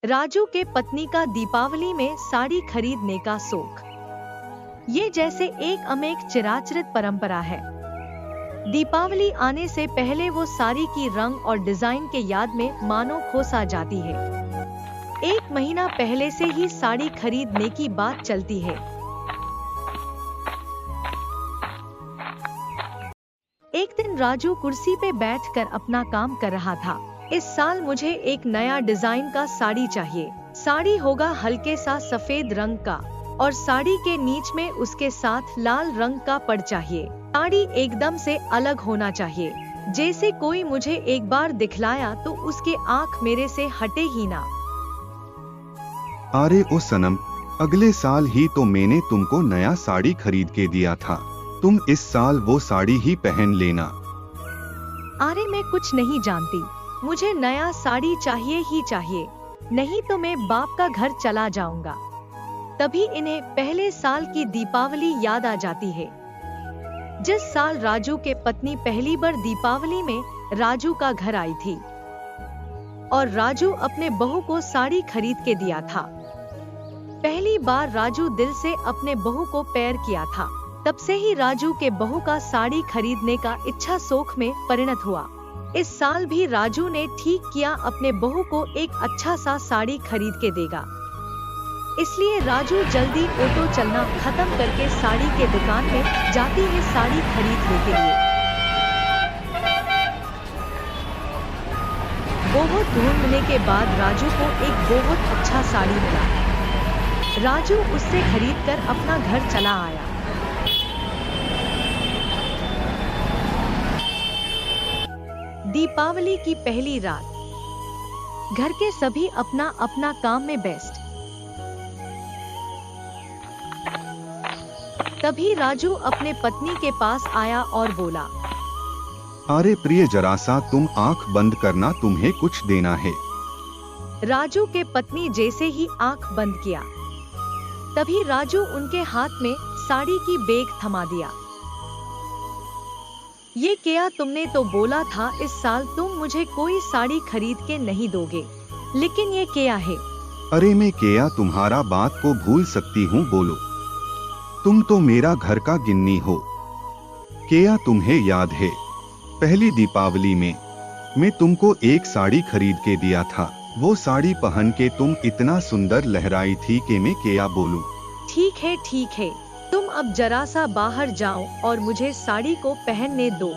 राजू के पत्नी का दीपावली में साड़ी खरीदने का शौक। ये जैसे एक अमेक चिराचरित परंपरा है। दीपावली आने से पहले वो साड़ी की रंग और डिजाइन के याद में मानो खोसा जाती है। एक महीना पहले से ही साड़ी खरीदने की बात चलती है। एक दिन राजू कुर्सी पे बैठकर अपना काम कर रहा था। इस साल मुझे एक नया डिजाइन का साड़ी चाहिए। साड़ी होगा हल्के सा सफेद रंग का और साड़ी के नीच में उसके साथ लाल रंग का पड़ चाहिए। साड़ी एकदम से अलग होना चाहिए, जैसे कोई मुझे एक बार दिखलाया तो उसके आंख मेरे से हटे ही ना। अरे ओ सनम, अगले साल ही तो मैंने तुमको नया साड़ी खरीद के दिया था। तुम इस साल वो साड़ी ही पहन लेना। अरे मैं कुछ नहीं जानती, मुझे नया साड़ी चाहिए ही चाहिए, नहीं तो मैं बाप का घर चला जाऊंगा। तभी इन्हें पहले साल की दीपावली याद आ जाती है। जिस साल राजू के पत्नी पहली बार दीपावली में राजू का घर आई थी और राजू अपने बहू को साड़ी खरीद के दिया था। पहली बार राजू दिल से अपने बहू को प्यार किया था। तब से ही राजू के बहू का साड़ी खरीदने का इच्छा शौक में परिणत हुआ। इस साल भी राजू ने ठीक किया, अपने बहू को एक अच्छा सा साड़ी खरीद के देगा। इसलिए राजू जल्दी ऑटो चलना खत्म करके साड़ी के दुकान में जाती है साड़ी खरीदने के लिए। बहुत ढूंढने के बाद राजू को एक बहुत अच्छा साड़ी मिला। राजू उससे खरीदकर अपना घर चला आया। दीपावली की पहली रात घर के सभी अपना अपना काम में व्यस्त। तभी राजू अपने पत्नी के पास आया और बोला, अरे प्रिय, जरा सा तुम आंख बंद करना, तुम्हें कुछ देना है। राजू के पत्नी जैसे ही आंख बंद किया, तभी राजू उनके हाथ में साड़ी की बैग थमा दिया। ये क्या, तुमने तो बोला था इस साल तुम मुझे कोई साड़ी खरीद के नहीं दोगे, लेकिन ये क्या है? अरे मैं क्या तुम्हारा बात को भूल सकती हूँ, बोलो। तुम तो मेरा घर का गिन्नी हो। क्या तुम्हें याद है, पहली दीपावली में मैं तुमको एक साड़ी खरीद के दिया था। वो साड़ी पहन के तुम इतना सुंदर लहराई थी कि मैं क्या बोलूं। ठीक है, तुम अब जरा सा बाहर जाओ और मुझे साड़ी को पहनने दो।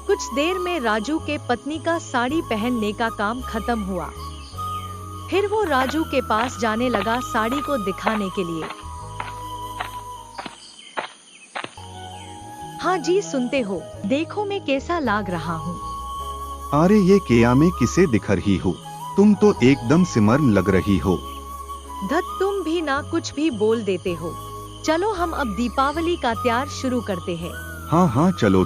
कुछ देर में राजू के पत्नी का साड़ी पहनने का काम खत्म हुआ। फिर वो राजू के पास जाने लगा साड़ी को दिखाने के लिए। हाँ जी, सुनते हो, देखो मैं कैसा लग रहा हूँ। अरे ये क्या, मैं किसे दिख रही हूँ? तुम तो एकदम सिमरन लग रही हो। धत, तुम भी ना कुछ भी बोल देते हो। चलो हम अब दीपावली का त्योहार शुरू करते हैं। हाँ चलो।